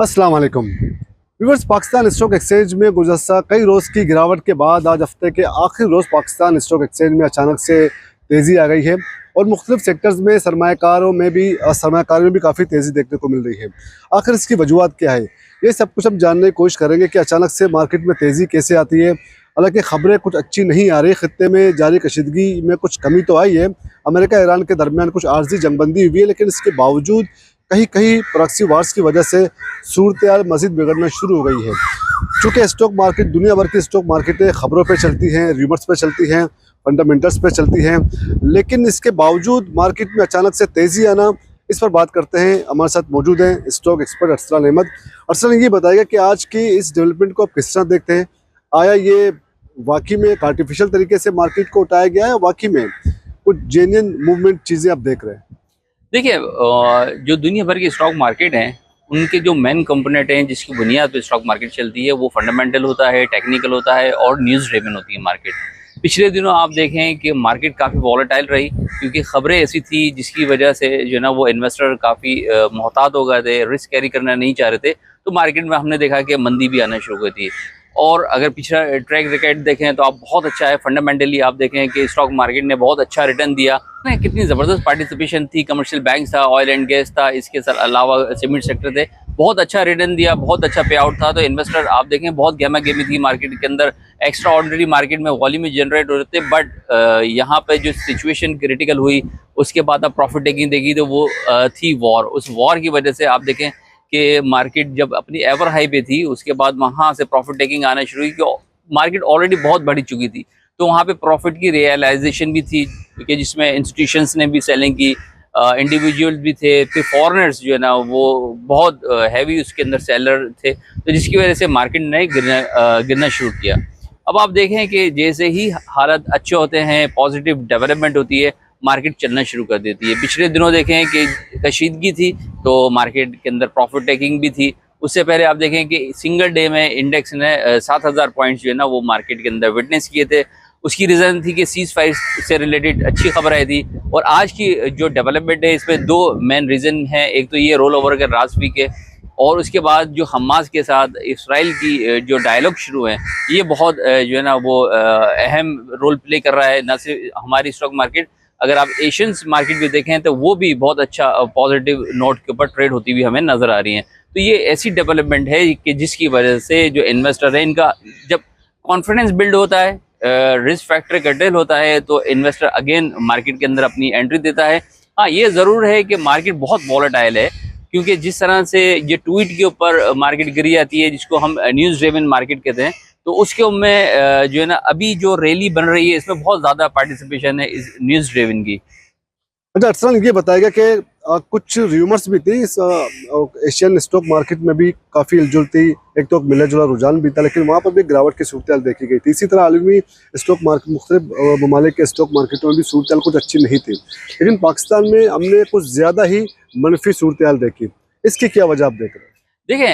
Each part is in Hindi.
अस्सलाम वालेकुम व्यूअर्स। पाकिस्तान स्टॉक एक्सचेंज में गुज़श्ता कई रोज़ की गिरावट के बाद आज हफ्ते के आखिरी रोज़ पाकिस्तान स्टॉक एक्सचेंज में अचानक से तेज़ी आ गई है और मुख्तलिफ सेक्टर्स में सरमायाकारों में भी काफ़ी तेज़ी देखने को मिल रही है। आखिर इसकी वजूहत क्या है, ये सब कुछ हम जानने की कोशिश करेंगे कि अचानक से मार्केट में तेज़ी कैसे आती है। हालांकि खबरें कुछ अच्छी नहीं आ रही, खत्ते में जारी कशीदगी में कुछ कमी तो आई है। अमेरिका ईरान के दरमियान कुछ आर्जी जंगबंदी हुई है, लेकिन इसके बावजूद कहीं कहीं प्रॉक्सी वार्स की वजह से सूरत मज़ीद बिगड़ना शुरू हो गई है। चूँकि स्टॉक मार्केट, दुनिया भर की स्टॉक मार्केटें खबरों पे चलती हैं, र्यूमर्स पे चलती हैं, फंडामेंटल्स पे चलती हैं, लेकिन इसके बावजूद मार्केट में अचानक से तेज़ी आना, इस पर बात करते हैं। हमारे साथ मौजूद हैं स्टॉक एक्सपर्ट अरसलान अहमद। अरसलान, ये बताइएगा कि आज की इस डेवलपमेंट को आप किस तरह देखते हैं? आया ये वाकई में एक आर्टिफिशियल तरीके से मार्केट को उठाया गया है, वाकई में कुछ जेन्युइन मूवमेंट चीज़ें आप देख रहे हैं? देखिए, जो दुनिया भर की स्टॉक मार्केट हैं उनके जो मेन कंपोनेंट हैं जिसकी बुनियाद पे स्टॉक मार्केट चलती है वो फंडामेंटल होता है, टेक्निकल होता है और न्यूज़ ड्रिवन होती है मार्केट। पिछले दिनों आप देखें कि मार्केट काफ़ी वॉलेटाइल रही क्योंकि खबरें ऐसी थी जिसकी वजह से जो ना वो इन्वेस्टर काफ़ी मोहतात हो गए थे, रिस्क कैरी करना नहीं चाह रहे थे। तो मार्केट में हमने देखा कि मंदी भी आना शुरू हो गई थी। और अगर पिछला ट्रैक रिकॉर्ड देखें तो आप बहुत अच्छा है। फंडामेंटली आप देखें कि स्टॉक मार्केट ने बहुत अच्छा रिटर्न दिया। कितनी ज़बरदस्त पार्टिसिपेशन थी, कमर्शियल बैंक था, ऑयल एंड गैस था, इसके अलावा सीमेंट सेक्टर थे, बहुत अच्छा रिटर्न दिया, बहुत अच्छा पे आउट था। तो इन्वेस्टर आप देखें बहुत गहमा गहमी थी मार्केट के अंदर। एक्स्ट्रा ऑर्डिनरी मार्केट में वॉल्यूम जनरेट हो रहे थे, बट यहाँ पे जो सिचुएशन क्रिटिकल हुई उसके बाद आप प्रॉफिट टेकिंग देखी तो वो थी वॉर। उस वॉर की वजह से आप देखें कि मार्केट जब अपनी एवर हाई पे थी उसके बाद वहाँ से प्रॉफिट टेकिंग आना शुरू हुई कि मार्केट ऑलरेडी बहुत बढ़ चुकी थी। तो वहाँ पे प्रॉफिट की रियलाइजेशन भी थी कि जिसमें इंस्टीट्यूशंस ने भी सेलिंग की, इंडिविजुअल भी थे, फिर फॉरेनर्स जो है ना वो बहुत हैवी उसके अंदर सेलर थे, तो जिसकी वजह से मार्केट ने गिरना शुरू किया। अब आप देखें कि जैसे ही हालात अच्छे होते हैं, पॉजिटिव डेवलपमेंट होती है, मार्केट चलना शुरू कर देती है। पिछले दिनों देखें कि कशीदगी थी तो मार्केट के अंदर प्रॉफिट टेकिंग भी थी। उससे पहले आप देखें कि सिंगल डे में इंडेक्स ने 7,000 पॉइंट्स जो है ना वो मार्केट के अंदर विटनेस किए थे। उसकी रीज़न थी कि सीज फायर से रिलेटेड अच्छी खबर आई थी। और आज की जो डेवलपमेंट है इसमें दो मेन रीज़न है। एक तो ये रोल ओवर के राजवी के, और उसके बाद जो हमास के साथ इसराइल की जो डायलॉग शुरू है, ये बहुत जो है ना वो अहम रोल प्ले कर रहा है। न सिर्फ हमारी स्टॉक मार्केट, अगर आप एशियंस मार्केट भी देखें तो वो भी बहुत अच्छा पॉजिटिव नोट के ऊपर ट्रेड होती हुई हमें नज़र आ रही हैं। तो ये ऐसी डेवलपमेंट है कि जिसकी वजह से जो इन्वेस्टर है इनका जब कॉन्फिडेंस बिल्ड होता है, रिस्क फैक्टर कर्टेल होता है, तो इन्वेस्टर अगेन मार्केट के अंदर अपनी एंट्री देता है। हाँ, ये ज़रूर है कि मार्केट बहुत वॉलेटाइल है क्योंकि जिस तरह से ये ट्वीट के ऊपर मार्केट गिरी जाती है जिसको हम न्यूज़ ड्रिवन मार्केट कहते हैं, तो उसके में जो है ना अभी जो रैली बन रही है इसमें बहुत ज़्यादा पार्टिसिपेशन है इस न्यूज़ ड्रिवन की। अच्छा अरसलान, ये बताएगा कि कुछ र्यूमर्स भी थी इस एशियन स्टॉक मार्केट में भी काफ़ी हिलजुल थी, एक तो मिला जुला रुझान भी था, लेकिन वहाँ पर भी गिरावट की सूरत देखी गई थी। इसी तरह आलमी स्टॉक मार्केट, मुख्तलिफ ममालिक के स्टॉक मार्केटों में भी सूरत कुछ अच्छी नहीं थी, लेकिन पाकिस्तान में हमने कुछ ज़्यादा ही मनफी सूरत देखी। इसकी क्या वजह आप देख रहे हैं? देखें,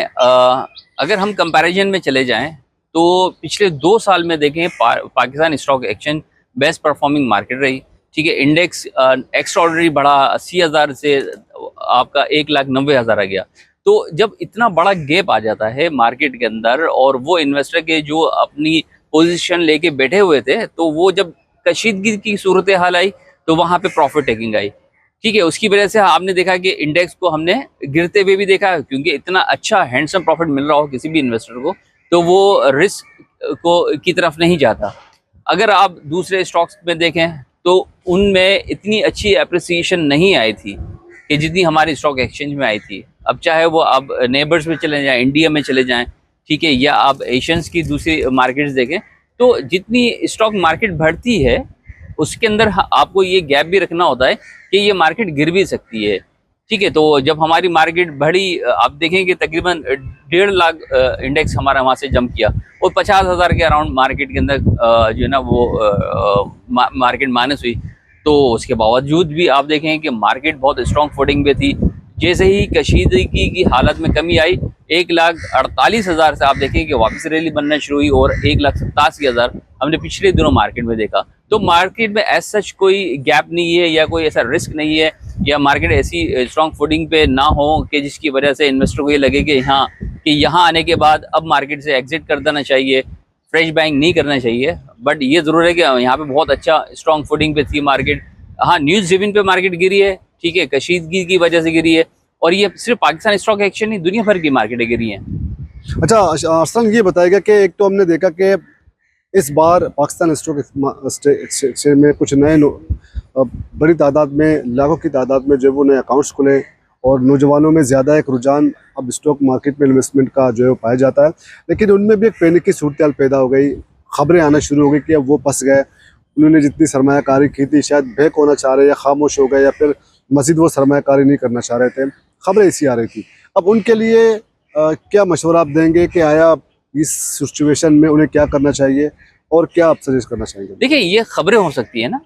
अगर हम कंपैरिजन में चले जाएं तो पिछले 2 साल में देखें Pakistan stock exchange best performing market रही। ठीक है, इंडेक्स एक्स्ट्राऑर्डिनरी बढ़ा, 80,000 से आपका 1,90,000 आ गया। तो जब इतना बड़ा गैप आ जाता है मार्केट के अंदर और वो इन्वेस्टर के जो अपनी पोजीशन लेके बैठे हुए थे, तो वो जब कशीदगी की सूरत हाल आई तो वहाँ पे प्रॉफिट टेकिंग आई। ठीक है, उसकी वजह से आपने देखा कि इंडेक्स को हमने गिरते हुए भी देखा, क्योंकि इतना अच्छा हैंडसम प्रॉफिट मिल रहा हो किसी भी इन्वेस्टर को तो वो रिस्क को की तरफ नहीं जाता। अगर आप दूसरे स्टॉक्स में देखें तो उनमें इतनी अच्छी एप्रिसिएशन नहीं आई थी कि जितनी हमारी स्टॉक एक्सचेंज में आई थी। अब चाहे वो आप नेबर्स में चले जाएं, इंडिया में चले जाएं, ठीक है, या आप एशियंस की दूसरी मार्केट्स देखें, तो जितनी स्टॉक मार्केट बढ़ती है उसके अंदर आपको ये गैप भी रखना होता है कि ये मार्केट गिर भी सकती है। ठीक है, तो जब हमारी मार्केट बढ़ी, आप देखेंगे तकरीबन 1.5 लाख इंडेक्स हमारा वहाँ से जंप किया और 50,000 के अराउंड मार्केट के अंदर जो है ना वो मार्केट माइनस हुई। तो उसके बावजूद भी आप देखें कि मार्केट बहुत स्ट्रॉन्ग फुटिंग पे थी। जैसे ही कशीदगी की हालत में कमी आई, 1,48,000 से आप देखें कि वापस रैली बनना शुरू हुई और 1,87,000 हमने पिछले दिनों मार्केट में देखा। तो मार्केट में एज सच कोई गैप नहीं है या कोई ऐसा रिस्क नहीं है या मार्केट ऐसी स्ट्रॉन्ग फुटिंग पे ना हो कि जिसकी वजह से इन्वेस्टर को ये लगे कि हाँ कि यहाँ आने के बाद अब मार्केट से एग्जिट कर देना चाहिए, फ्रेश बाइंग नहीं करना चाहिए। बट ये ज़रूर है कि यहाँ पे बहुत अच्छा स्ट्रॉन्ग फुटिंग पे थी मार्केट। हाँ, न्यूज़ ड्रिवन पे मार्केट गिरी है, ठीक है, कशीदगी की वजह से गिरी है, और ये सिर्फ पाकिस्तान स्टॉक एक्सचेंज नहीं, दुनिया भर की मार्केटें गिरी हैं। अच्छा अरसलान, ये बताएगा कि एक तो हमने देखा कि इस बार पाकिस्तान स्टॉक एक्सचेंज में कुछ नए बड़ी तादाद में, लाखों की तादाद में जो वो नए अकाउंट्स खुले और नौजवानों में ज़्यादा एक रुझान अब स्टॉक मार्केट में इन्वेस्टमेंट का जो है वो पाया जाता है। लेकिन उनमें भी एक पैनिक की सूरत पैदा हो गई, खबरें आना शुरू हो गई कि अब वो फंस गए, उन्होंने जितनी सरमायाकारी की थी शायद बैक होना चाह रहे या खामोश हो गए या फिर मज़ीद वो सरमायाकारी नहीं करना चाह रहे थे, खबरें ऐसी आ रही थी। अब उनके लिए क्या मशवरा आप देंगे कि आया इस सिचुएशन में उन्हें क्या करना चाहिए और क्या आप सजेस्ट करना चाहेंगे? देखिए, ये खबरें हो सकती है ना,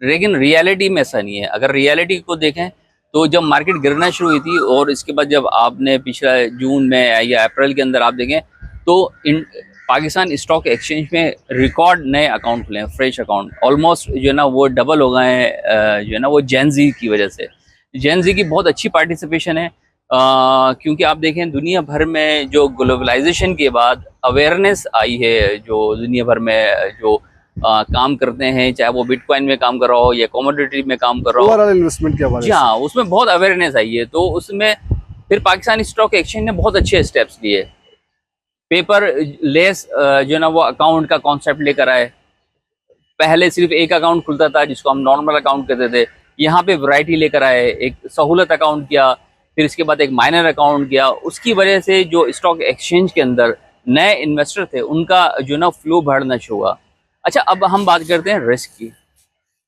लेकिन रियलिटी में ऐसा नहीं है। अगर रियलिटी को देखें तो जब मार्केट गिरना शुरू हुई थी और इसके बाद जब आपने पिछला जून में या अप्रैल के अंदर आप देखें तो इन पाकिस्तान स्टॉक एक्सचेंज में रिकॉर्ड नए अकाउंट खुले हैं, फ्रेश अकाउंट ऑलमोस्ट जो है ना वो डबल हो गए हैं, जो है ना वो जेन ज़ी की वजह से। जेन ज़ी की बहुत अच्छी पार्टिसिपेशन है, क्योंकि आप देखें दुनिया भर में जो ग्लोबलाइजेशन के बाद अवेयरनेस आई है, जो दुनिया भर में जो काम करते हैं, चाहे वो बिटकॉइन में काम कर रहा हो या कमोडिटी में काम कर रहा हो, ओवरऑल इन्वेस्टमेंट के हवाले से। हाँ, उसमें बहुत अवेयरनेस आई है। तो उसमें फिर पाकिस्तान स्टॉक एक्सचेंज ने बहुत अच्छे स्टेप्स लिए, पेपर लेस जो है ना वो अकाउंट का कॉन्सेप्ट लेकर आए। पहले सिर्फ एक अकाउंट खुलता था जिसको हम नॉर्मल अकाउंट कहते थे, यहाँ पे वैरायटी लेकर आए, एक सहूलत अकाउंट किया, फिर इसके बाद एक माइनर अकाउंट किया। उसकी वजह से जो स्टॉक एक्सचेंज के अंदर नए इन्वेस्टर थे उनका जो ना फ्लो बढ़ना शुरू हुआ। अच्छा, अब हम बात करते हैं रिस्क की।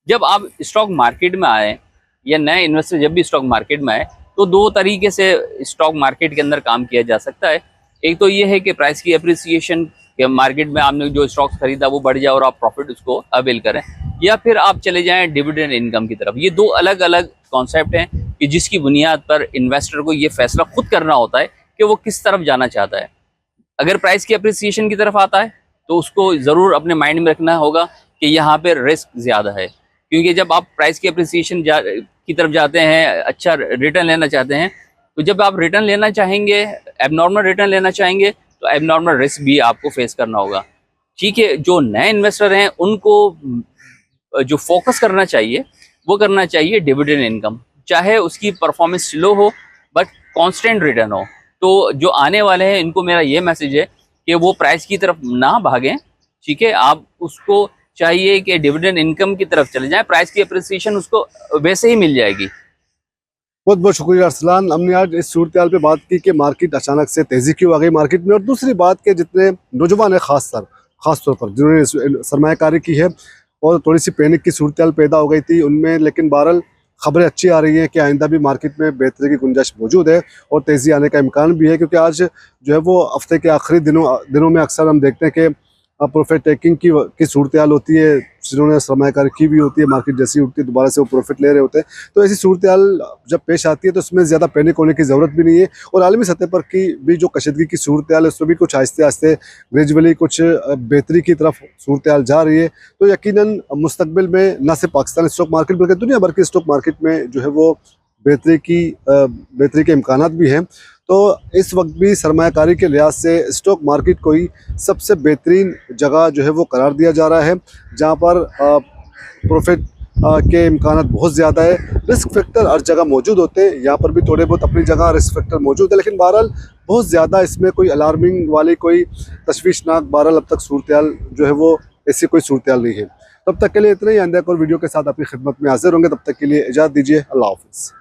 जब आप स्टॉक मार्केट में आए या नए इन्वेस्टर जब भी स्टॉक मार्केट में आए तो दो तरीके से स्टॉक मार्केट के अंदर काम किया जा सकता है। एक तो ये है कि प्राइस की अप्रिसिएशन के मार्केट में आपने जो स्टॉक्स खरीदा वो बढ़ जाए और आप प्रॉफिट उसको अवेल करें, या फिर आप चले जाएं डिविडेंड इनकम की तरफ। ये दो अलग अलग कॉन्सेप्ट हैं कि जिसकी बुनियाद पर इन्वेस्टर को ये फैसला खुद करना होता है कि वो किस तरफ जाना चाहता है। अगर प्राइस की अप्रिसिएशन की तरफ आता है तो उसको ज़रूर अपने माइंड में रखना होगा कि यहाँ पे रिस्क ज़्यादा है, क्योंकि जब आप प्राइस की अप्रिसिएशन की तरफ जाते हैं, अच्छा रिटर्न लेना चाहते हैं, तो जब आप रिटर्न लेना चाहेंगे, एबनॉर्मल रिटर्न लेना चाहेंगे, तो एबनॉर्मल रिस्क भी आपको फेस करना होगा। ठीक है, जो नए इन्वेस्टर हैं उनको जो फोकस करना चाहिए वो करना चाहिए डिविडेंड इनकम, चाहे उसकी परफॉर्मेंस स्लो हो बट कांस्टेंट रिटर्न हो। तो जो आने वाले हैं इनको मेरा ये मैसेज है कि वो प्राइस की तरफ ना भागें, ठीक है, आप उसको चाहिए कि डिविडेंड इनकम की तरफ चले जाएं, प्राइस की अप्रिसिएशन उसको वैसे ही मिल जाएगी। बहुत बहुत शुक्रिया अरसलान, हमने आज इस सूरत पे बात की कि मार्केट अचानक से तेज़ी क्यों आ गई मार्केट में, और दूसरी बात कि जितने नौजवान हैं ख़ास तौर पर जिन्होंने सरमायाकारी की है और थोड़ी सी पैनिक की सूरत पैदा हो गई थी उनमें, लेकिन बहरहाल खबरें अच्छी आ रही हैं कि आइंदा भी मार्केट में बेहतरी की गुंजाइश मौजूद है और तेज़ी आने का इम्कान भी है, क्योंकि आज जो है वो हफ्ते के आखिरी दिनों में अक्सर हम देखते हैं कि प्रॉफिट टेकिंग की सूरत हाल होती है, जिन्होंने सरमायाकारी की भी होती है, मार्केट जैसी उठती है दोबारा से वो प्रॉफिट ले रहे होते हैं। तो ऐसी सूरत हाल जब पेश आती है तो उसमें ज़्यादा पैनिक होने की ज़रूरत भी नहीं है, और आलमी सतह पर की भी जो कशीदगी की सूरत हाल है उसमें भी कुछ आहिस्ते आहिस्ते ग्रेजुअली कुछ बेहतरी की तरफ सूरत हाल जा रही है। तो यकीनन मुस्तकबिल में न सिर्फ पाकिस्तान स्टॉक मार्केट बल्कि दुनिया भर के स्टॉक मार्केट में जो है वो बेहतरी के इम्कानात भी हैं। तो इस वक्त भी सरमायाकारी के लिहाज से स्टॉक मार्केट को ही सबसे बेहतरीन जगह जो है वो करार दिया जा रहा है, जहां पर प्रॉफिट के इम्कानात बहुत ज़्यादा है। रिस्क फैक्टर हर जगह मौजूद होते हैं, यहाँ पर भी थोड़े बहुत अपनी जगह रिस्क फैक्टर मौजूद है, लेकिन बहरहाल बहुत ज़्यादा इसमें कोई अलार्मिंग वाली, कोई तशवीशनाक बहरहाल अब तक सूरत हाल जो है वो ऐसी कोई सूरत हाल नहीं है। तब तक के लिए इतना ही, आइंदा एक और वीडियो के साथ आपकी खिदमत में हाजिर होंगे, तब तक के लिए इजाज़त दीजिए, अल्लाह हाफ़िज़।